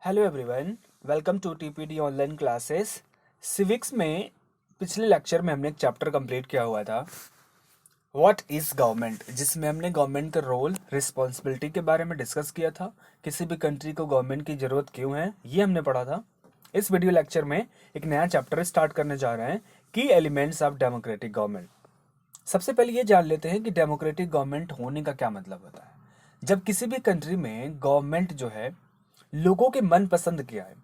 Hello everyone, welcome to TPD online classes. Civics में पिछले lecture में हमने एक चैप्टर कंप्लीट किया हुआ था व्हाट इज गवर्नमेंट, जिसमें हमने गवर्नमेंट के रोल रिस्पॉन्सिबिलिटी के बारे में डिस्कस किया था। किसी भी कंट्री को गवर्नमेंट की ज़रूरत क्यों है ये हमने पढ़ा था। इस वीडियो लेक्चर में एक नया चैप्टर स्टार्ट करने जा रहे हैं, की एलिमेंट्स ऑफ डेमोक्रेटिक गवर्नमेंट। सबसे पहले ये जान लेते हैं कि डेमोक्रेटिक गवर्नमेंट होने का क्या मतलब होता है। जब किसी भी कंट्री में गवर्नमेंट जो है लोगों के मन पसंद किया है,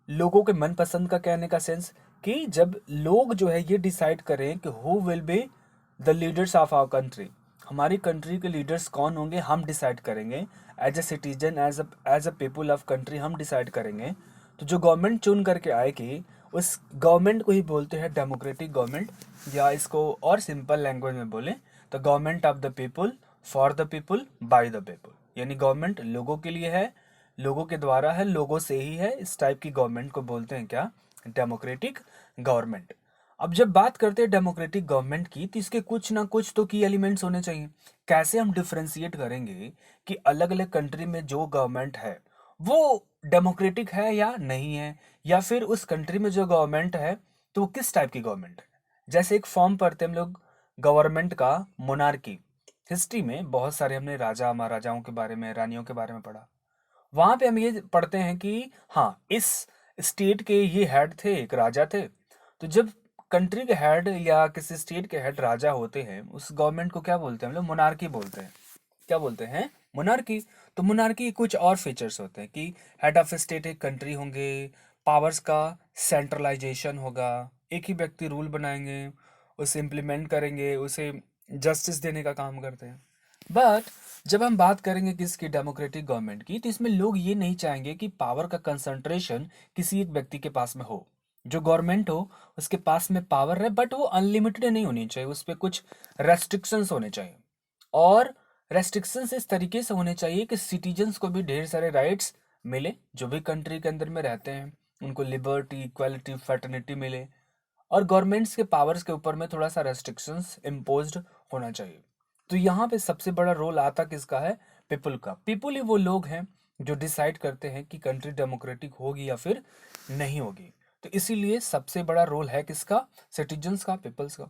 लोगों के मन पसंद का कहने का सेंस कि जब लोग जो है ये डिसाइड करें कि who will be the leaders of our country, हमारी कंट्री के लीडर्स कौन होंगे हम डिसाइड करेंगे। As a citizen, as a people of country हम डिसाइड करेंगे। तो जो गवर्नमेंट चुन करके आएगी उस गवर्नमेंट को ही बोलते हैं डेमोक्रेटिक गवर्नमेंट, या इसको और सिंपल लैंग्वेज में बोले तो government of the people, for the people, by the people. यानी गवर्नमेंट लोगों के लिए है, लोगों के द्वारा है, लोगों से ही है। इस टाइप की गवर्नमेंट को बोलते हैं क्या? Democratic government. अब जब बात करते हैं डेमोक्रेटिक गवर्नमेंट की तो इसके कुछ ना कुछ तो की एलिमेंट्स होने चाहिए। कैसे हम डिफ्रेंशिएट करेंगे कि अलग अलग कंट्री में जो गवर्नमेंट है वो डेमोक्रेटिक है या नहीं है, या फिर उस कंट्री में जो गवर्नमेंट है तो वो किस टाइप की गवर्नमेंट है। जैसे एक फॉर्म पढ़ते हैं हम लोग गवर्नमेंट का, मोनार्की। हिस्ट्री में बहुत सारे हमने राजा महाराजाओं के बारे में, रानियों के बारे में पढ़ा। वहां पे हम ये पढ़ते हैं कि हाँ, इस स्टेट के ये हेड थे, एक राजा थे। तो जब कंट्री के हेड या किसी स्टेट के हेड राजा होते हैं उस गवर्नमेंट को क्या बोलते हैं हम लोग? मोनार्की बोलते हैं। क्या बोलते हैं? मोनार्की। तो मोनार्की के कुछ और फीचर्स होते हैं कि हेड ऑफ स्टेट एक कंट्री होंगे, पावर्स का सेंट्रलाइजेशन होगा, एक ही व्यक्ति रूल बनाएंगे, उसे इम्प्लीमेंट करेंगे, उसे जस्टिस देने का काम करते हैं। बट जब हम बात करेंगे किसकी? डेमोक्रेटिक गवर्नमेंट की, तो इसमें लोग ये नहीं चाहेंगे कि पावर का कंसंट्रेशन किसी एक व्यक्ति के पास में हो। जो गवर्नमेंट हो उसके पास में पावर है बट वो अनलिमिटेड नहीं होनी चाहिए, उस पर कुछ रेस्ट्रिक्शंस होने चाहिए। और रेस्ट्रिक्शंस इस तरीके से होने चाहिए कि सिटीजन्स को भी ढेर सारे राइट्स मिले, जो भी कंट्री के अंदर में रहते हैं उनको लिबर्टी, इक्वालिटी, फैटर्निटी मिले। और गवर्नमेंट्स के पावर्स के ऊपर में थोड़ा सा रेस्ट्रिक्शंस इम्पोज्ड होना चाहिए। तो यहाँ पे सबसे बड़ा रोल आता किसका है? पीपल का। पीपल ही वो लोग हैं जो डिसाइड करते हैं कि कंट्री डेमोक्रेटिक होगी या फिर नहीं होगी। तो इसीलिए सबसे बड़ा रोल है किसका? सिटीजन्स का, पीपल्स का।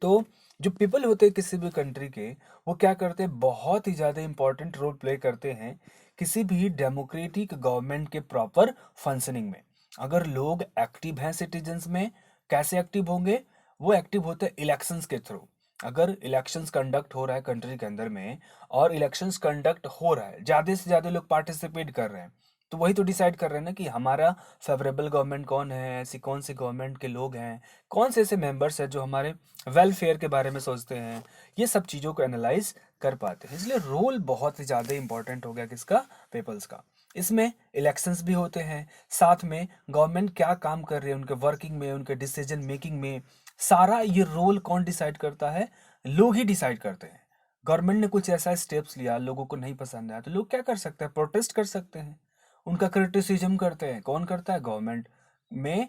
तो जो पीपल होते हैं किसी भी कंट्री के, वो क्या करते हैं? बहुत ही ज़्यादा इंपॉर्टेंट रोल प्ले करते हैं किसी भी डेमोक्रेटिक गवर्नमेंट के प्रॉपर फंक्शनिंग में। अगर लोग एक्टिव हैं सिटीजन्स में, कैसे एक्टिव होंगे? वो एक्टिव होते हैं इलेक्शंस के थ्रू। अगर इलेक्शंस कंडक्ट हो रहा है कंट्री के अंदर में, और इलेक्शंस कंडक्ट हो रहा है, ज़्यादा से ज़्यादा लोग पार्टिसिपेट कर रहे हैं, तो वही तो डिसाइड कर रहे हैं ना कि हमारा फेवरेबल गवर्नमेंट कौन है, ऐसी कौन सी गवर्नमेंट के लोग हैं, कौन से ऐसे मेंबर्स हैं जो हमारे वेलफेयर के बारे में सोचते हैं। ये सब चीज़ों को एनालाइज कर पाते हैं। इसलिए रोल बहुत ही ज़्यादा इंपॉर्टेंट हो गया किसका? पीपल्स का। इसमें इलेक्शंस भी होते हैं, साथ में गवर्नमेंट क्या काम कर रही है उनके वर्किंग में, उनके डिसीजन मेकिंग में, सारा ये रोल कौन डिसाइड करता है? लोग ही डिसाइड करते हैं। गवर्नमेंट ने कुछ ऐसा स्टेप्स लिया, लोगों को नहीं पसंद आया, तो लोग क्या कर सकते हैं? प्रोटेस्ट कर सकते हैं, उनका क्रिटिसिज्म करते हैं। कौन करता है? गवर्नमेंट में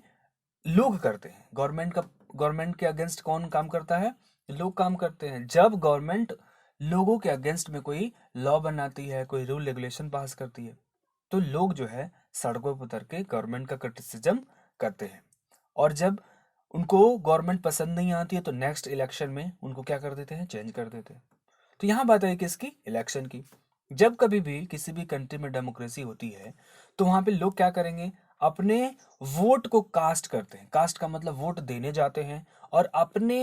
लोग करते हैं। गवर्नमेंट के अगेंस्ट कौन काम करता है? लोग काम करते हैं। जब गवर्नमेंट लोगों के अगेंस्ट में कोई लॉ बनाती है, कोई रूल रेगुलेशन पास करती है, तो लोग जो है सड़कों पर उतर के गवर्नमेंट का क्रिटिसिज्म करते हैं। और जब उनको गवर्नमेंट पसंद नहीं आती है तो नेक्स्ट इलेक्शन में उनको क्या कर देते हैं? चेंज कर देते हैं। तो यहाँ बात आई किसकी? इलेक्शन की। जब कभी भी किसी भी कंट्री में डेमोक्रेसी होती है तो वहां पे लोग क्या करेंगे? अपने वोट को कास्ट करते हैं। कास्ट का मतलब वोट देने जाते हैं और अपने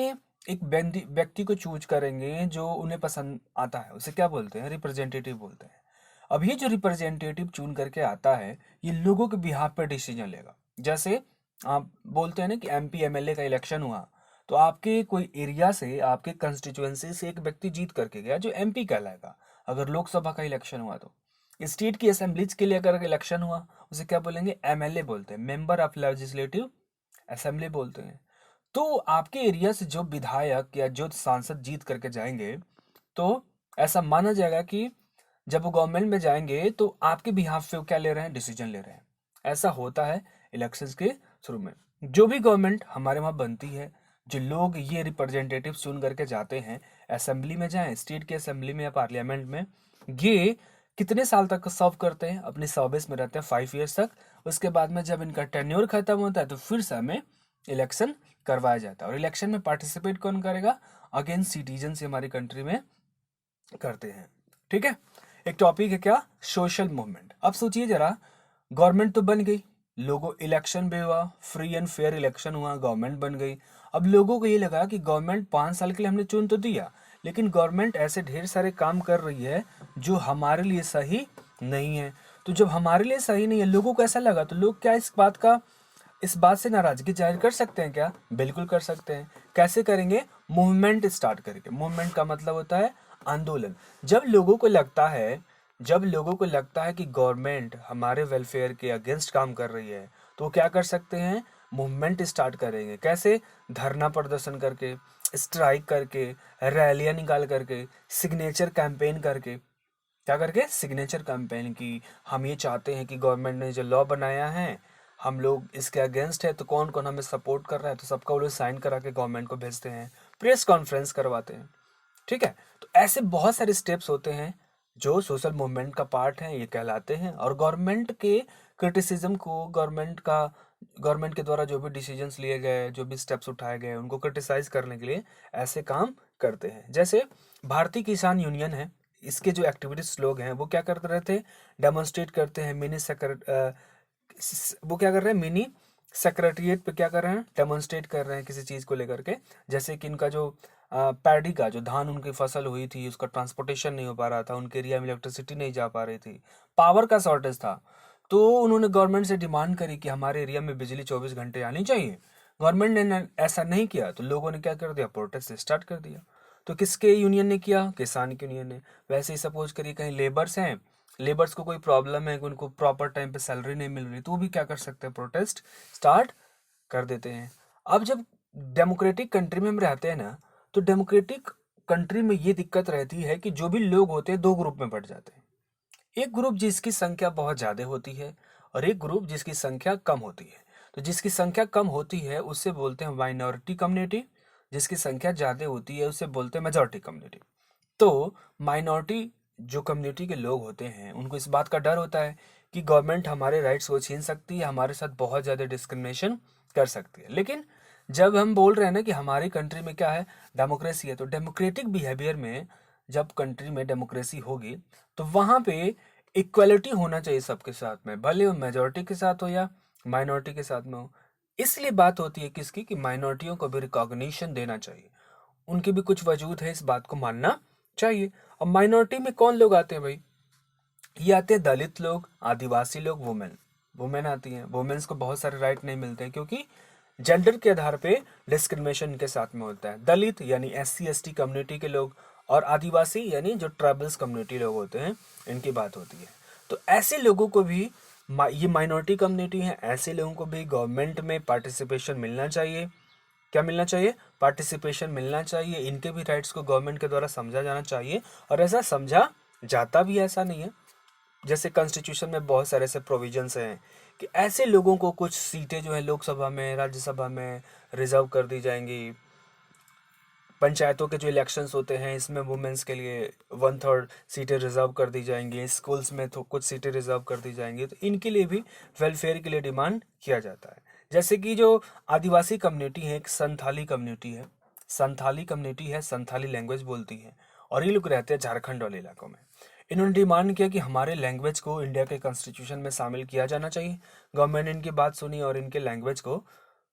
एक व्यक्ति को चूज करेंगे जो उन्हें पसंद आता है। उसे क्या बोलते हैं? रिप्रेजेंटेटिव बोलते हैं। अब ये जो रिप्रेजेंटेटिव चुन करके आता है ये लोगों के बिहाफ पे डिसीजन लेगा। जैसे आप बोलते हैं ना कि एमपी एमएलए का इलेक्शन हुआ, तो आपके कोई एरिया से, आपके कंस्टिट्यूएंसी से एक व्यक्ति जीत करके गया जो एमपी कहलाएगा। अगर लोकसभा का इलेक्शन हुआ तो स्टेट की असेंबलीज के लिए अगर इलेक्शन हुआ उसे क्या बोलेंगे? एमएलए बोलते हैं, मेंबर ऑफ लेजिस्लेटिव असेंबली बोलते हैं। तो आपके एरिया से जो विधायक या जो सांसद जीत करके जाएंगे तो ऐसा माना जाएगा कि जब वो गवर्नमेंट में जाएंगे तो आपके बिहाफ पे वो क्या ले रहे हैं? डिसीजन ले रहे हैं। ऐसा होता है इलेक्शंस के थ्रू में। जो भी गवर्नमेंट हमारे वहाँ बनती है, जो लोग ये रिप्रेजेंटेटिव चुन करके जाते हैं, असेंबली में जाएं, स्टेट की असेंबली में या पार्लियामेंट में, ये कितने साल तक सर्व करते हैं, अपनी सर्विस में रहते हैं 5 ईयर्स तक। उसके बाद में जब इनका टेन्योर खत्म होता है तो फिर से हमें इलेक्शन करवाया जाता है। और इलेक्शन में पार्टिसिपेट कौन करेगा? अगेन सिटीजन से हमारी कंट्री में करते हैं। ठीक है, एक टॉपिक है क्या? Social movement. अब सोचिए जरा, गवर्नमेंट तो बन गई, लोगों इलेक्शन भी हुआ, फ्री एंड फेयर इलेक्शन हुआ, गवर्नमेंट बन गई। अब लोगों को ये लगा कि गवर्नमेंट 5 साल के लिए हमने चुन तो दिया, लेकिन गवर्नमेंट ऐसे ढेर सारे काम कर रही है जो हमारे लिए सही नहीं है। तो जब हमारे लिए सही नहीं है, लोगों को ऐसा लगा, तो लोग क्या इस बात से नाराजगी जाहिर कर सकते हैं क्या? बिल्कुल कर सकते हैं। कैसे करेंगे? मूवमेंट स्टार्ट करेंगे। मूवमेंट का मतलब होता है आंदोलन। जब लोगों को लगता है कि गवर्नमेंट हमारे वेलफेयर के अगेंस्ट काम कर रही है, तो वो क्या कर सकते हैं? मूवमेंट स्टार्ट करेंगे। कैसे? धरना प्रदर्शन करके, स्ट्राइक करके, रैलियां निकाल करके, सिग्नेचर कैंपेन करके। क्या करके? सिग्नेचर कैंपेन की। हम ये चाहते हैं कि गवर्नमेंट ने जो लॉ बनाया है, हम लोग इसके अगेंस्ट है, तो कौन कौन हमें सपोर्ट कर रहा है, तो सबका वो लोग साइन करा के गवर्नमेंट को भेजते हैं, प्रेस कॉन्फ्रेंस करवाते हैं। ठीक है, तो ऐसे बहुत सारे स्टेप्स होते हैं जो सोशल मूवमेंट का पार्ट है, ये कहलाते हैं। और गवर्नमेंट के क्रिटिसिज्म को, गवर्नमेंट के द्वारा जो भी डिसीजंस लिए गए, जो भी स्टेप्स उठाए गए, उनको क्रिटिसाइज करने के लिए ऐसे काम करते हैं। जैसे भारतीय किसान यूनियन है, इसके जो एक्टिविस्ट लोग हैं वो क्या करते रहते? डेमोन्स्ट्रेट करते हैं। वो क्या कर रहे हैं? मिनी सेक्रेटरिएट पे क्या कर रहे हैं? डेमोन्स्ट्रेट कर रहे हैं किसी चीज़ को लेकर के। जैसे कि इनका जो पैडी का जो धान उनकी फसल हुई थी, उसका ट्रांसपोर्टेशन नहीं हो पा रहा था, उनके एरिया में इलेक्ट्रिसिटी नहीं जा पा रही थी, पावर का शॉर्टेज था, तो उन्होंने गवर्नमेंट से डिमांड करी कि हमारे एरिया में बिजली 24 घंटे आनी चाहिए। गवर्नमेंट ने ऐसा नहीं किया, तो लोगों ने क्या कर दिया? प्रोटेस्ट स्टार्ट कर दिया। तो किसके यूनियन ने किया? किसान के यूनियन ने। वैसे ही सपोज करिए कहीं लेबर्स हैं, लेबर्स को कोई प्रॉब्लम है कि उनको प्रॉपर टाइम पे सैलरी नहीं मिल रही, तो वो भी क्या कर सकते हैं? प्रोटेस्ट स्टार्ट कर देते हैं। अब जब डेमोक्रेटिक कंट्री में हम रहते हैं ना, तो डेमोक्रेटिक कंट्री में ये दिक्कत रहती है कि जो भी लोग होते हैं 2 ग्रुप में बंट जाते हैं। एक ग्रुप जिसकी संख्या बहुत ज़्यादा होती है और एक ग्रुप जिसकी संख्या कम होती है। तो जिसकी संख्या कम होती है उससे बोलते हैं माइनॉरिटी कम्युनिटी, जिसकी संख्या ज़्यादा होती है उससे बोलते हैं मेजॉरिटी कम्युनिटी। तो माइनॉरिटी जो कम्युनिटी के लोग होते हैं, उनको इस बात का डर होता है कि गवर्नमेंट हमारे राइट्स को छीन सकती है, हमारे साथ बहुत ज़्यादा डिस्क्रिमिनेशन कर सकती है। लेकिन जब हम बोल रहे हैं ना कि हमारी कंट्री में क्या है? डेमोक्रेसी है, तो डेमोक्रेटिक बिहेवियर में जब कंट्री में डेमोक्रेसी होगी, तो वहाँ पे इक्वलिटी होना चाहिए सबके साथ में, भले वो मेजॉरिटी के साथ हो या माइनॉरिटी के साथ में हो। इसलिए बात होती है किसकी? कि माइनॉरिटियों को भी रिकॉग्निशन देना चाहिए, उनकी भी कुछ वजूद है, इस बात को मानना चाहिए। अब माइनॉरिटी में कौन लोग आते हैं भाई? ये आते हैं दलित लोग, आदिवासी लोग, वुमेन आती हैं। वुमेन्स को बहुत सारे राइट नहीं मिलते हैं क्योंकि जेंडर के आधार पे डिस्क्रिमिनेशन इनके साथ में होता है। दलित यानी SC ST कम्युनिटी के लोग, और आदिवासी यानी जो ट्राइबल्स कम्युनिटी लोग होते हैं, इनकी बात होती है। तो ऐसे लोगों को भी, ये माइनॉरिटी कम्युनिटी है, ऐसे लोगों को भी गवर्नमेंट में पार्टिसिपेशन मिलना चाहिए। क्या मिलना चाहिए? पार्टिसिपेशन मिलना चाहिए। इनके भी राइट्स को गवर्नमेंट के द्वारा समझा जाना चाहिए, और ऐसा समझा जाता भी, ऐसा नहीं है। जैसे कॉन्स्टिट्यूशन में बहुत सारे ऐसे प्रोविजंस हैं कि ऐसे लोगों को कुछ सीटें जो है लोकसभा में, राज्यसभा में रिजर्व कर दी जाएंगी। पंचायतों के जो इलेक्शंस होते हैं, इसमें वुमेन्स के लिए 1/3 सीटें रिजर्व कर दी जाएंगी। स्कूल्स में तो कुछ सीटें रिजर्व कर दी जाएंगी। तो इनके लिए भी वेलफेयर के लिए डिमांड किया जाता है। जैसे कि जो आदिवासी कम्युनिटी है, एक संथाली कम्युनिटी है, संथाली लैंग्वेज बोलती है, और ये लोग रहते हैं झारखंड वाले इलाकों में। इन्होंने डिमांड किया कि हमारे लैंग्वेज को इंडिया के कॉन्स्टिट्यूशन में शामिल किया जाना चाहिए। गवर्नमेंट ने इनकी बात सुनी और इनके लैंग्वेज को,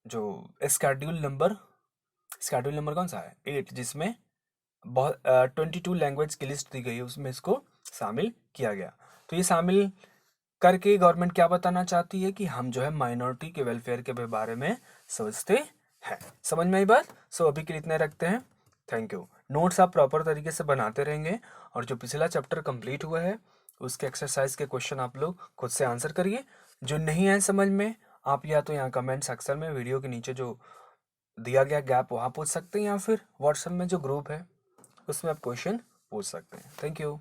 जो शेड्यूल नंबर कौन सा है? 8, जिसमें बहुत 22 लैंग्वेज की लिस्ट दी गई है, उसमें इसको शामिल किया गया। तो ये शामिल करके गवर्नमेंट क्या बताना चाहती है? कि हम जो है माइनॉरिटी के वेलफेयर के बारे में सोचते हैं। समझ में आई बात? सो अभी के लिए इतना रखते हैं। Thank you. नोट्स आप प्रॉपर तरीके से बनाते रहेंगे, और जो पिछला चैप्टर कंप्लीट हुआ है उसके एक्सरसाइज के क्वेश्चन आप लोग खुद से आंसर करिए। जो नहीं है समझ में, आप या तो यहाँ कमेंट सेक्शन में वीडियो के नीचे जो दिया गया गैप वहाँ पूछ सकते हैं, या फिर व्हाट्सएप में जो ग्रुप है उसमें आप क्वेश्चन पूछ सकते हैं। Thank you.